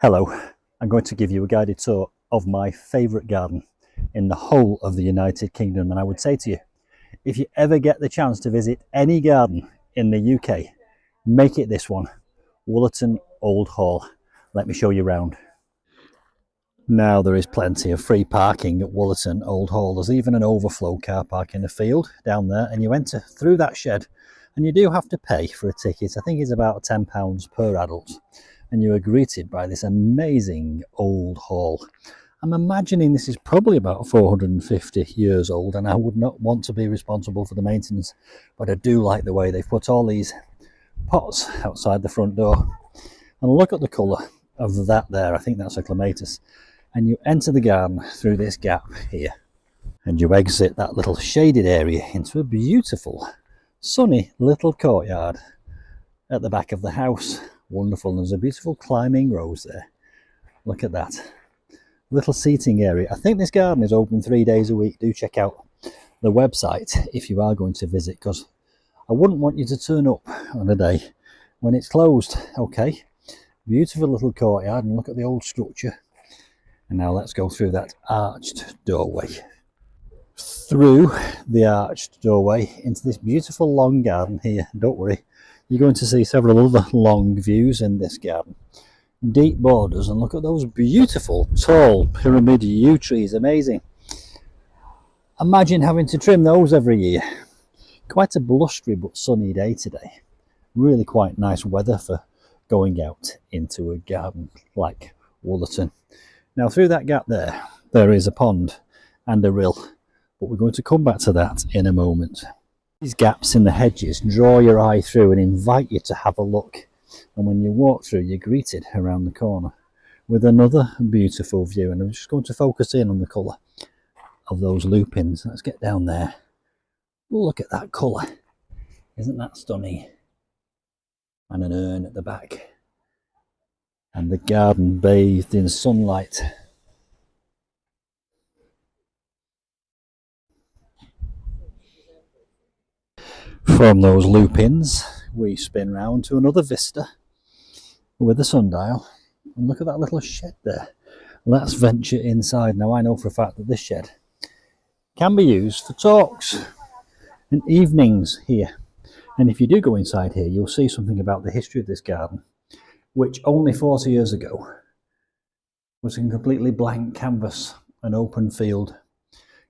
Hello, I'm going to give you a guided tour of my favourite garden in the whole of the United Kingdom, and I would say to you, if you ever get the chance to visit any garden in the UK, make it this one, Wollerton Old Hall. Let me show you around. Now there is plenty of free parking at Wollerton Old Hall. There's even an overflow car park in the field down there, and you enter through that shed and you do have to pay for a ticket. I think it's about £10 per adult. And you are greeted by this amazing old hall. I'm imagining this is probably about 450 years old, and I would not want to be responsible for the maintenance, but I do like the way they've put all these pots outside the front door. And look at the colour of that there. I think that's a clematis. And you enter the garden through this gap here, and you exit that little shaded area into a beautiful sunny little courtyard at the back of the house. Wonderful. There's a beautiful climbing rose there. Look at that little seating area. I think this garden is open 3 days a week. Do check out the website if you are going to visit, because I wouldn't want you to turn up on a day when it's closed. Okay, beautiful little courtyard, and look at the old structure. And now let's go through that arched doorway. Through the arched doorway into this beautiful long garden here. Don't worry, you're going to see several other long views in this garden. Deep borders, and look at those beautiful tall pyramid yew trees. Amazing. Imagine having to trim those every year. Quite a blustery but sunny day today. Really quite nice weather for going out into a garden like Wollerton. Now through that gap there is a pond and a rill, but we're going to come back to that in a moment. These gaps in the hedges draw your eye through and invite you to have a look. And when you walk through, you're greeted around the corner with another beautiful view. And I'm just going to focus in on the colour of those lupins. Let's get down there. Look at that colour. Isn't that stunning? And an urn at the back. And the garden bathed in sunlight. From those lupins, we spin round to another vista with a sundial. And look at that little shed there. Let's venture inside. Now I know for a fact that this shed can be used for talks and evenings here. And if you do go inside here, you'll see something about the history of this garden, which only 40 years ago was a completely blank canvas, an open field.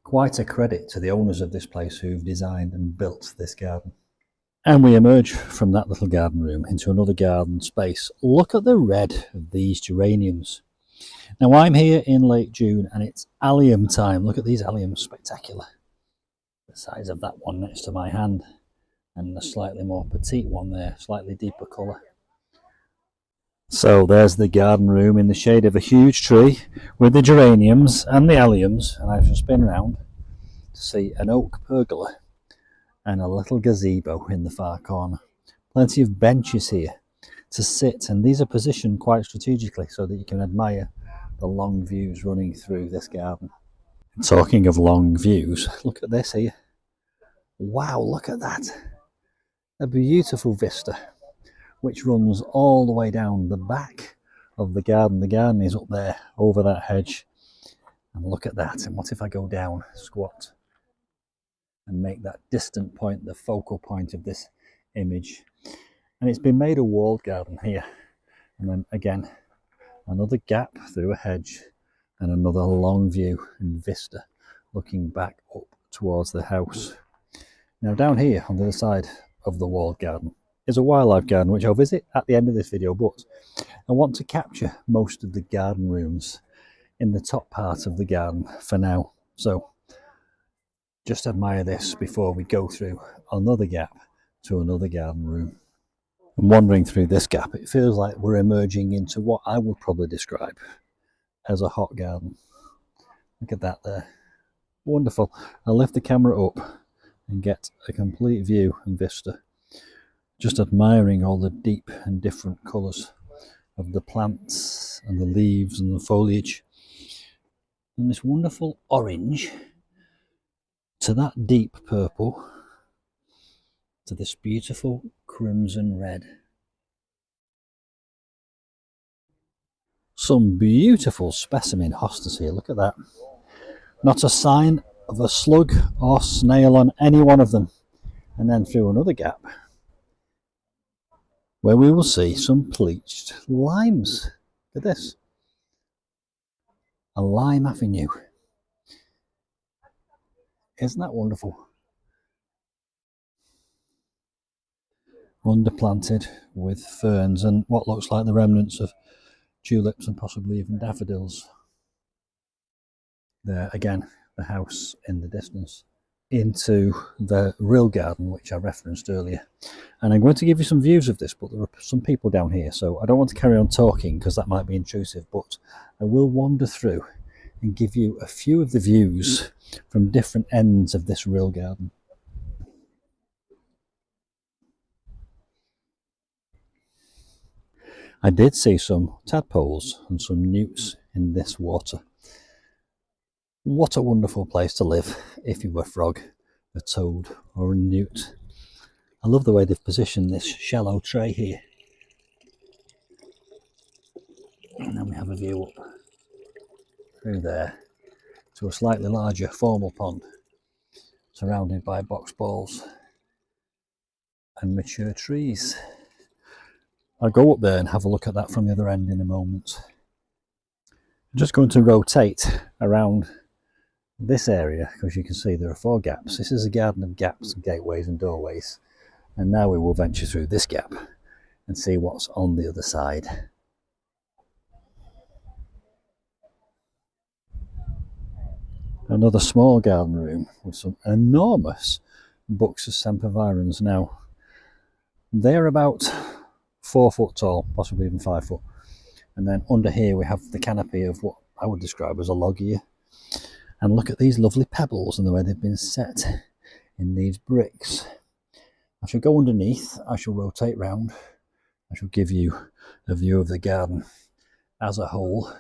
Quite a credit to the owners of this place who've designed and built this garden. And we emerge from that little garden room into another garden space. Look at the red of these geraniums. Now I'm here in late June and it's allium time. Look at these alliums, spectacular. The size of that one next to my hand, and the slightly more petite one there, slightly deeper colour. So there's the garden room in the shade of a huge tree with the geraniums and the alliums, and I shall spin round to see an oak pergola and a little gazebo in the far corner. Plenty of benches here to sit, and these are positioned quite strategically so that you can admire the long views running through this garden. Talking of long views, look at this here. Wow, look at that. A beautiful vista which runs all the way down the back of the garden. The garden is up there over that hedge. And look at that. And what if I go down, squat, and make that distant point the focal point of this image? And it's been made a walled garden here. And then again, another gap through a hedge and another long view and vista looking back up towards the house. Now down here on the other side of the walled garden is a wildlife garden, which I'll visit at the end of this video, but I want to capture most of the garden rooms in the top part of the garden for now. So just admire this before we go through another gap to another garden room. And wandering through this gap, it feels like we're emerging into what I would probably describe as a hot garden. Look at that there. Wonderful. I'll lift the camera up and get a complete view and vista. Just admiring all the deep and different colours of the plants and the leaves and the foliage. And this wonderful orange to that deep purple to this beautiful crimson red. Some beautiful specimen hostas here, look at that. Not a sign of a slug or snail on any one of them. And then through another gap, where we will see some pleached limes. Look at this. A lime avenue. Isn't that wonderful? Underplanted with ferns and what looks like the remnants of tulips and possibly even daffodils. There again, the house in the distance. Into the real garden which I referenced earlier, and I'm going to give you some views of this, but there are some people down here, so I don't want to carry on talking because that might be intrusive, but I will wander through and give you a few of the views from different ends of this real garden. I did see some tadpoles and some newts in this water. What a wonderful place to live if you were a frog, a toad or a newt. I love the way they've positioned this shallow tray here. And then we have a view up through there to a slightly larger formal pond surrounded by box balls and mature trees. I'll go up there and have a look at that from the other end in a moment. I'm just going to rotate around this area because you can see there are 4 gaps. This is a garden of gaps and gateways and doorways, and now we will venture through this gap and see what's on the other side. Another small garden room with some enormous books of sempervirens. Now they're about 4 foot tall, possibly even 5 foot, and then under here we have the canopy of what I would describe as a loggia. And look at these lovely pebbles and the way they've been set in these bricks. I shall go underneath, I shall rotate round, I shall give you a view of the garden as a whole,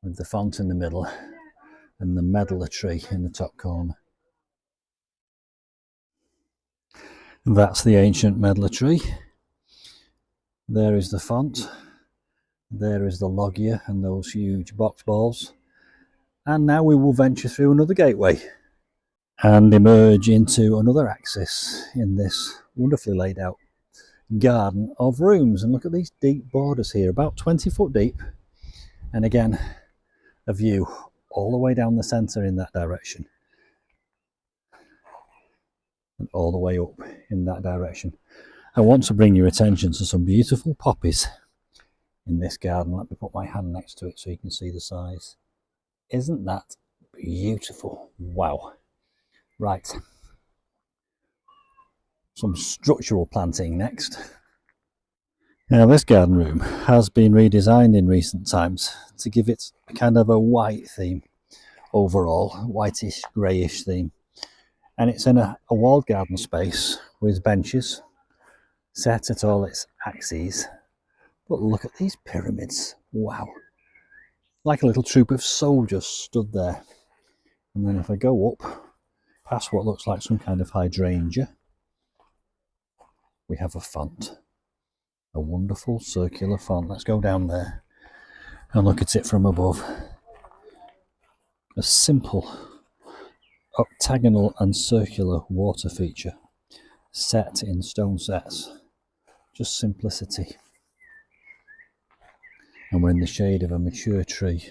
with the font in the middle and the medlar tree in the top corner. That's the ancient medlar tree. There is the font, there is the loggia and those huge box balls. And now we will venture through another gateway and emerge into another axis in this wonderfully laid out garden of rooms. And look at these deep borders here, about 20 foot deep. And again, a view all the way down the centre in that direction. And all the way up in that direction. I want to bring your attention to some beautiful poppies in this garden. Let me put my hand next to it so you can see the size. Isn't that beautiful? Wow. Right. Some structural planting next. Now this garden room has been redesigned in recent times to give it kind of a white theme overall, whitish greyish theme. And it's in a walled garden space with benches set at all its axes. But look at these pyramids. Wow. Like a little troop of soldiers stood there. And then if I go up past what looks like some kind of hydrangea, we have a font, a wonderful circular font. Let's go down there and look at it from above. A simple octagonal and circular water feature set in stone sets. Just simplicity. And we're in the shade of a mature tree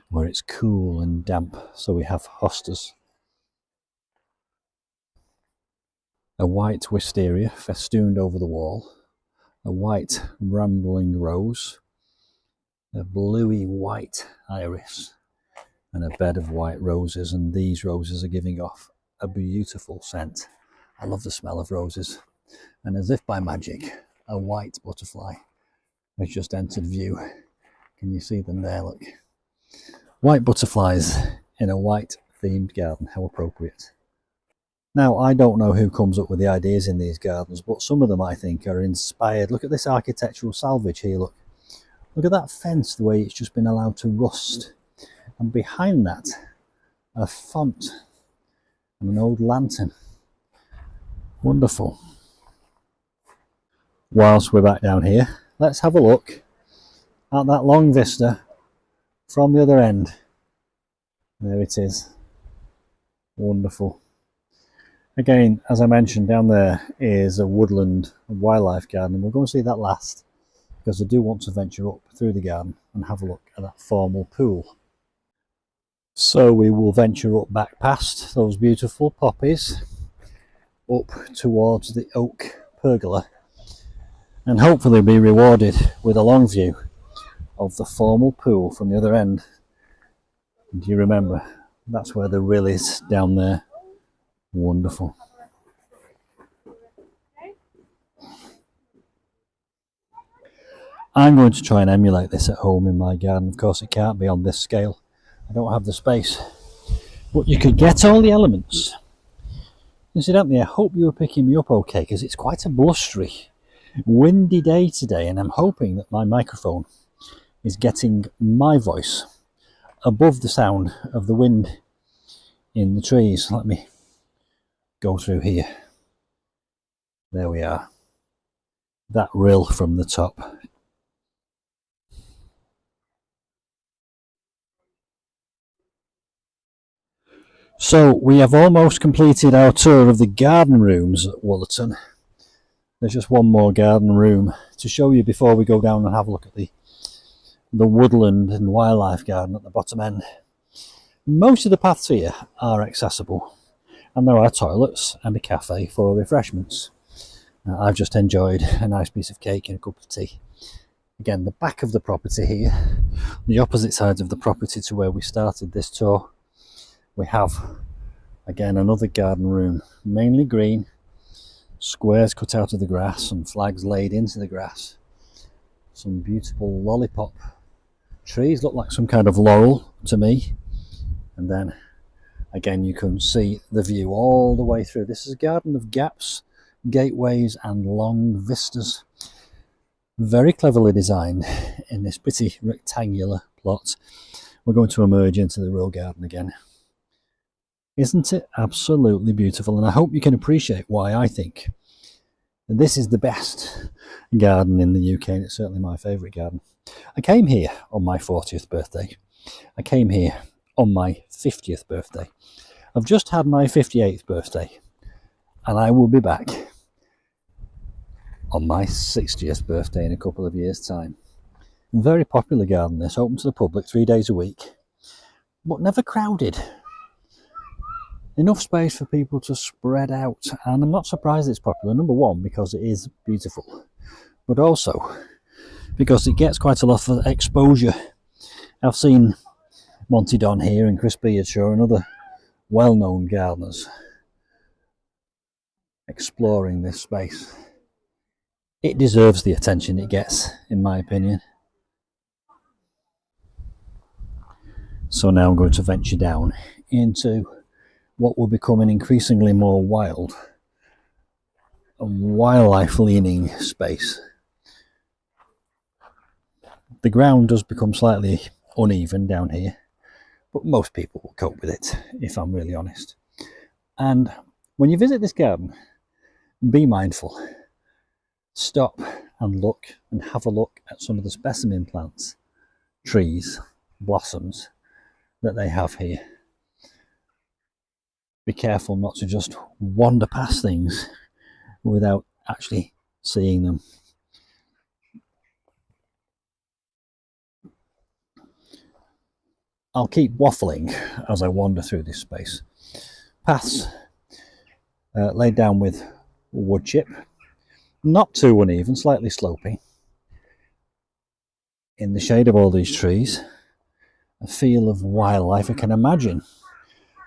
where it's cool and damp, so we have hostas. A white wisteria festooned over the wall, a white rambling rose, a bluey white iris, and a bed of white roses, and these roses are giving off a beautiful scent. I love the smell of roses, and as if by magic, a white butterfly has just entered view. Can you see them there? Look. White butterflies in a white themed garden, how appropriate. Now, I don't know who comes up with the ideas in these gardens, but some of them I think are inspired. Look at this architectural salvage here, look. Look at that fence, the way it's just been allowed to rust. And behind that, a font and an old lantern. Wonderful. Whilst we're back down here, let's have a look at that long vista from the other end. There it is. Wonderful. Again, as I mentioned, down there is a woodland wildlife garden, and we'll go and see that last, because I do want to venture up through the garden and have a look at that formal pool. So we will venture up back past those beautiful poppies, up towards the oak pergola, and hopefully be rewarded with a long view of the formal pool from the other end. Do you remember? That's where the rill is, down there. Wonderful. I'm going to try and emulate this at home in my garden. Of course, it can't be on this scale. I don't have the space. But you could get all the elements. Incidentally, I hope you were picking me up okay, because it's quite a blustery, windy day today, and I'm hoping that my microphone is getting my voice above the sound of the wind in the trees. Let me go through here. There we are. That rill from the top. So we have almost completed our tour of the garden rooms at Wollerton. There's just one more garden room to show you before we go down and have a look at the woodland and wildlife garden at the bottom end. Most of the paths here are accessible, and there are toilets and a cafe for refreshments. I've just enjoyed a nice piece of cake and a cup of tea. Again, the back of the property here, the opposite sides of the property to where we started this tour, we have again another garden room, mainly green, squares cut out of the grass and flags laid into the grass. Some beautiful lollipop trees, look like some kind of laurel to me. And then again you can see the view all the way through. This is a garden of gaps, gateways and long vistas. Very cleverly designed in this pretty rectangular plot. We're going to emerge into the real garden again. Isn't it absolutely beautiful? And I hope you can appreciate why I think this is the best garden in the UK, and it's certainly my favourite garden. I came here on my 40th birthday. I came here on my 50th birthday. I've just had my 58th birthday, and I will be back on my 60th birthday in a couple of years' time. Very popular garden this, open to the public 3 days a week, but never crowded. Enough space for people to spread out, and I'm not surprised it's popular. Number one, because it is beautiful, but also because it gets quite a lot of exposure. I've seen Monty Don here and Chris Beardshaw and other well-known gardeners exploring this space. It deserves the attention it gets, in my opinion. So now I'm going to venture down into what will become an increasingly more wild and wildlife leaning space. The ground does become slightly uneven down here, but most people will cope with it, if I'm really honest. And when you visit this garden, be mindful. Stop and look and have a look at some of the specimen plants, trees, blossoms that they have here. Be careful not to just wander past things without actually seeing them. I'll keep waffling as I wander through this space. Paths laid down with wood chip, not too uneven, slightly sloping. In the shade of all these trees, a feel of wildlife. I can imagine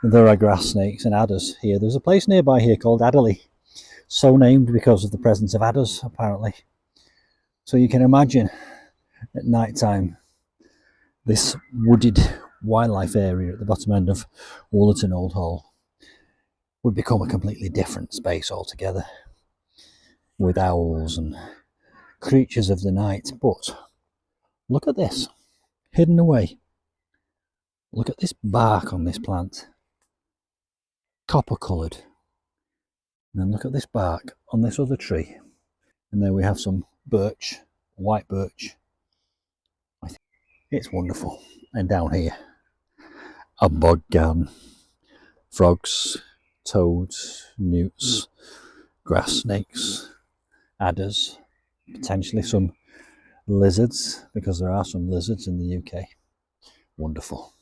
there are grass snakes and adders here. There's a place nearby here called Adderley, so named because of the presence of adders, apparently. So you can imagine at night time this wooded wildlife area at the bottom end of Wollerton Old Hall would become a completely different space altogether, with owls and creatures of the night. But look at this, hidden away. Look at this bark on this plant, copper coloured. And then look at this bark on this other tree. And there we have some birch, white birch. It's wonderful. And down here, a bog garden. Frogs, toads, newts, grass snakes, adders, potentially some lizards, because there are some lizards in the UK. Wonderful.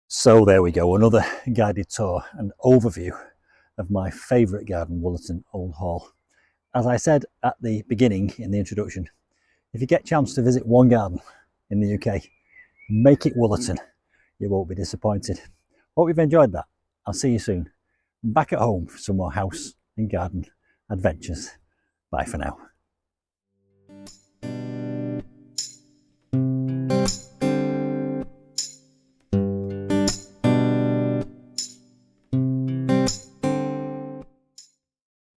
So there we go, another guided tour and overview of my favourite garden, Wollerton Old Hall. As I said at the beginning in the introduction, if you get a chance to visit one garden in the UK, make it Wollerton. You won't be disappointed. Hope you've enjoyed that. I'll see you soon. Back at home for some more house and garden adventures. Bye for now.